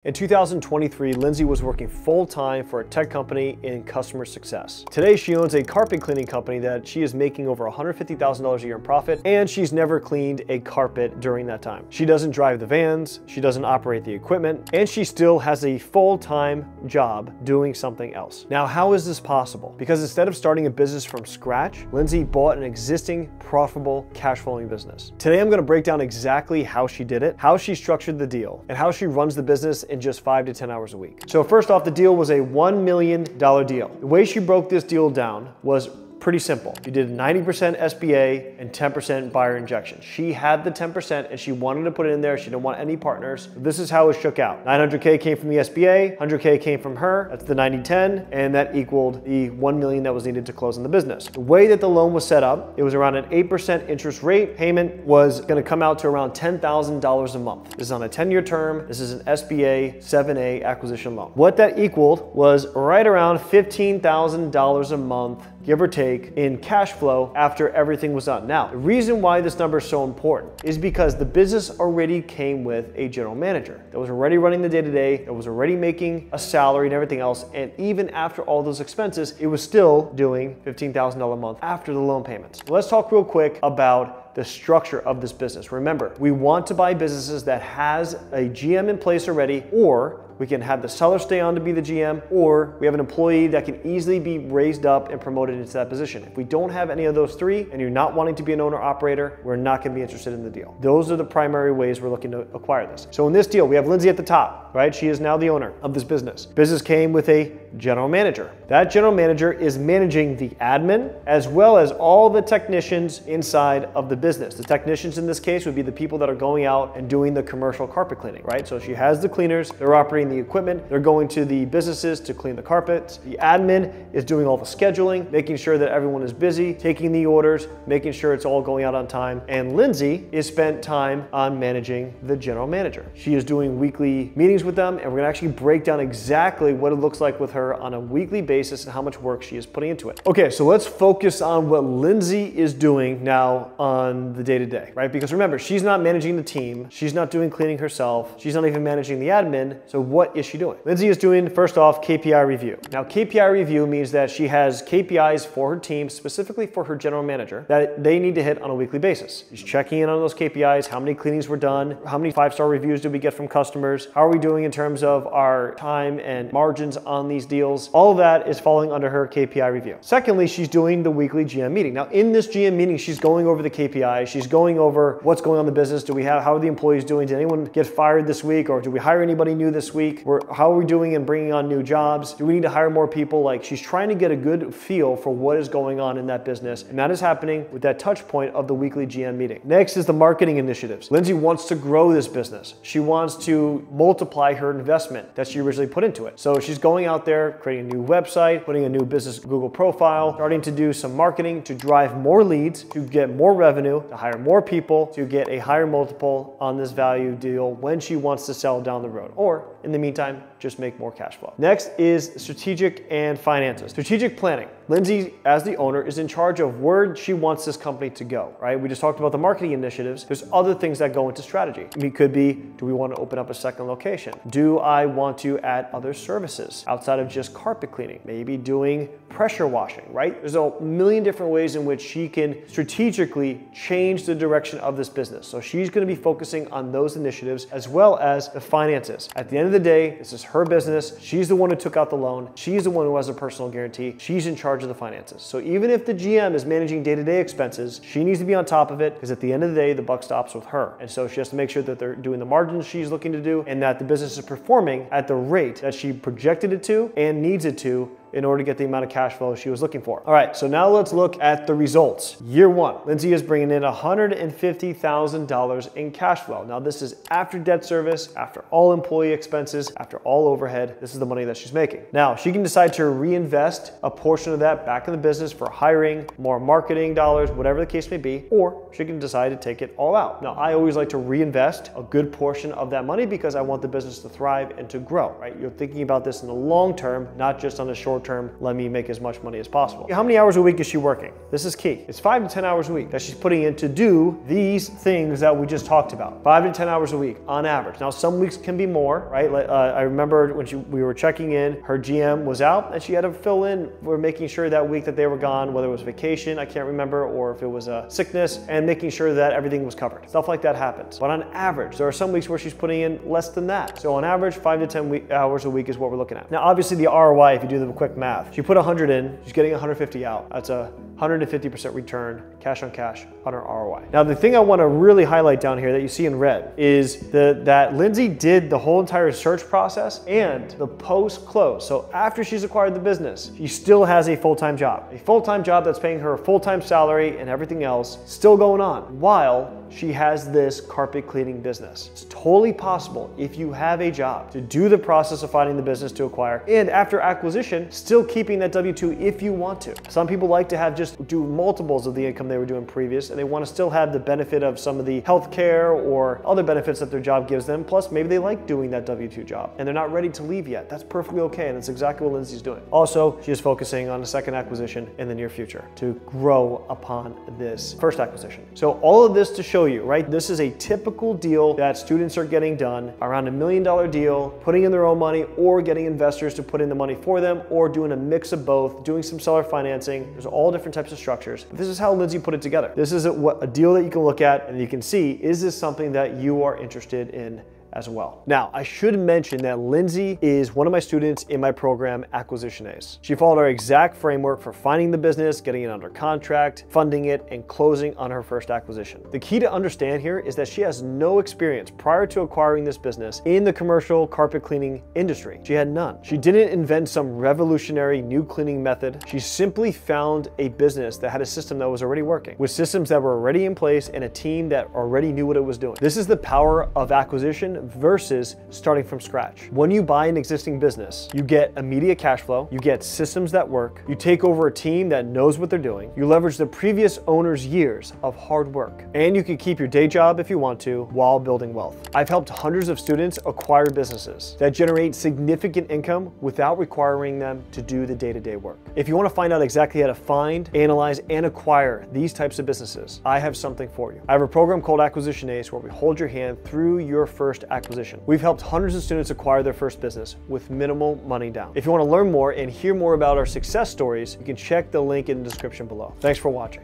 In 2023, Lindsay was working full-time for a tech company in customer success. Today, she owns a carpet cleaning company that she is making over $150,000 a year in profit, and she's never cleaned a carpet during that time. She doesn't drive the vans, she doesn't operate the equipment, and she still has a full-time job doing something else. Now, how is this possible? Because instead of starting a business from scratch, Lindsay bought an existing profitable cash flowing business. Today, I'm gonna break down exactly how she did it, how she structured the deal, and how she runs the business in just 5 to 10 hours a week. So first off, the deal was a $1 million deal. The way she broke this deal down was pretty simple. She did 90% SBA and 10% buyer injection. She had the 10% and she wanted to put it in there. She didn't want any partners. This is how it shook out. 900K came from the SBA, 100K came from her. That's the 90-10, and that equaled the 1 million that was needed to close on the business. The way that the loan was set up, it was around an 8% interest rate. Payment was gonna come out to around $10,000 a month. This is on a 10-year term. This is an SBA 7A acquisition loan. What that equaled was right around $15,000 a month, give or take, in cash flow after everything was done. Now, the reason why this number is so important is because the business already came with a general manager that was already running the day-to-day, that was already making a salary and everything else, and even after all those expenses, it was still doing $15,000 a month after the loan payments. Let's talk real quick about the structure of this business. Remember, we want to buy businesses that has a GM in place already, or we can have the seller stay on to be the GM, or we have an employee that can easily be raised up and promoted into that position. If we don't have any of those three and you're not wanting to be an owner operator, we're not gonna be interested in the deal. Those are the primary ways we're looking to acquire this. So in this deal, we have Lindsay at the top, right? She is now the owner of this business. Business came with a general manager. That general manager is managing the admin as well as all the technicians inside of the business. The technicians in this case would be the people that are going out and doing the commercial carpet cleaning, right? So she has the cleaners, they're operating the equipment, they're going to the businesses to clean the carpets. The admin is doing all the scheduling, making sure that everyone is busy, taking the orders, making sure it's all going out on time. And Lindsay is spent time on managing the general manager. She is doing weekly meetings with them, and we're gonna actually break down exactly what it looks like with her on a weekly basis and how much work she is putting into it. Okay, so let's focus on what Lindsay is doing now on the day-to-day, right? Because remember, she's not managing the team, she's not doing cleaning herself, she's not even managing the admin, so what is she doing? Lindsay is doing, first off, KPI review. Now, KPI review means that she has KPIs for her team, specifically for her general manager, that they need to hit on a weekly basis. She's checking in on those KPIs, how many cleanings were done, how many 5-star reviews did we get from customers, how are we doing in terms of our time and margins on these deals. All of that is falling under her KPI review. Secondly, she's doing the weekly GM meeting. Now, in this GM meeting, she's going over the KPIs, she's going over what's going on in the business. How are the employees doing? Did anyone get fired this week, or do we hire anybody new this week? How are we doing in bringing on new jobs? Do we need to hire more people? Like, she's trying to get a good feel for what is going on in that business, and that is happening with that touch point of the weekly GM meeting. Next is the marketing initiatives. Lindsay wants to grow this business. She wants to multiply her investment that she originally put into it. So she's going out there, creating a new website, putting a new business Google profile, starting to do some marketing to drive more leads, to get more revenue, to hire more people, to get a higher multiple on this value deal when she wants to sell down the road, or in the meantime, just make more cash flow. Next is strategic and finances. Strategic planning. Lindsay, as the owner, is in charge of where she wants this company to go, right? We just talked about the marketing initiatives. There's other things that go into strategy. It could be, do we want to open up a second location? Do I want to add other services outside of just carpet cleaning? Maybe doing pressure washing, right? There's a million different ways in which she can strategically change the direction of this business. So she's going to be focusing on those initiatives as well as the finances. At the end of the day, this is her business. She's the one who took out the loan. She's the one who has a personal guarantee. She's in charge of the finances. So even if the GM is managing day-to-day expenses, she needs to be on top of it, because at the end of the day, the buck stops with her. And so she has to make sure that they're doing the margins she's looking to do, and that the business is performing at the rate that she projected it to and needs it to in order to get the amount of cash flow she was looking for. All right, so now let's look at the results. Year one, Lindsay is bringing in $150,000 in cash flow. Now, this is after debt service, after all employee expenses, after all overhead. This is the money that she's making. Now, she can decide to reinvest a portion of that back in the business for hiring, more marketing dollars, whatever the case may be, or she can decide to take it all out. Now, I always like to reinvest a good portion of that money because I want the business to thrive and to grow, right? You're thinking about this in the long term, not just on the short short term, let me make as much money as possible. How many hours a week is she working? This is key. It's 5 to 10 hours a week that she's putting in to do these things that we just talked about. 5 to 10 hours a week on average. Now, some weeks can be more, right? I remember when we were checking in, her GM was out and she had to fill in. We're making sure that week that they were gone, whether it was vacation, I can't remember, or if it was a sickness, and making sure that everything was covered. Stuff like that happens. But on average, there are some weeks where she's putting in less than that. So on average, 5 to 10 hours a week is what we're looking at. Now, obviously the ROI, if you do the quick math, she put 100 in, she's getting 150 out. That's a 150% return, cash on cash on her ROI. Now, the thing I want to really highlight down here that you see in red is that Lindsay did the whole entire search process and the post-close. So after she's acquired the business, she still has a full-time job. A full-time job that's paying her a full-time salary and everything else still going on while she has this carpet cleaning business. It's totally possible if you have a job to do the process of finding the business to acquire and after acquisition, still keeping that W-2 if you want to. Some people like to have just do multiples of the income they were doing previous and they want to still have the benefit of some of the healthcare or other benefits that their job gives them. Plus maybe they like doing that W-2 job and they're not ready to leave yet. That's perfectly okay and that's exactly what Lindsay's doing. Also, she is focusing on a second acquisition in the near future to grow upon this first acquisition. So all of this to show you, right? This is a typical deal that students are getting done, around $1 million deal, putting in their own money or getting investors to put in the money for them or doing a mix of both, doing some seller financing. There's all different types of structures. But this is how Lindsay put it together. This is a deal that you can look at and you can see, is this something that you are interested in as well? Now, I should mention that Lindsay is one of my students in my program, Acquisition Ace. She followed our exact framework for finding the business, getting it under contract, funding it, and closing on her first acquisition. The key to understand here is that she has no experience prior to acquiring this business in the commercial carpet cleaning industry. She had none. She didn't invent some revolutionary new cleaning method. She simply found a business that had a system that was already working, with systems that were already in place and a team that already knew what it was doing. This is the power of acquisition versus starting from scratch. When you buy an existing business, you get immediate cash flow, you get systems that work, you take over a team that knows what they're doing, you leverage the previous owner's years of hard work, and you can keep your day job if you want to while building wealth. I've helped hundreds of students acquire businesses that generate significant income without requiring them to do the day-to-day work. If you want to find out exactly how to find, analyze, and acquire these types of businesses, I have something for you. I have a program called Acquisition Ace where we hold your hand through your first acquisition. We've helped hundreds of students acquire their first business with minimal money down. If you want to learn more and hear more about our success stories, you can check the link in the description below. Thanks for watching.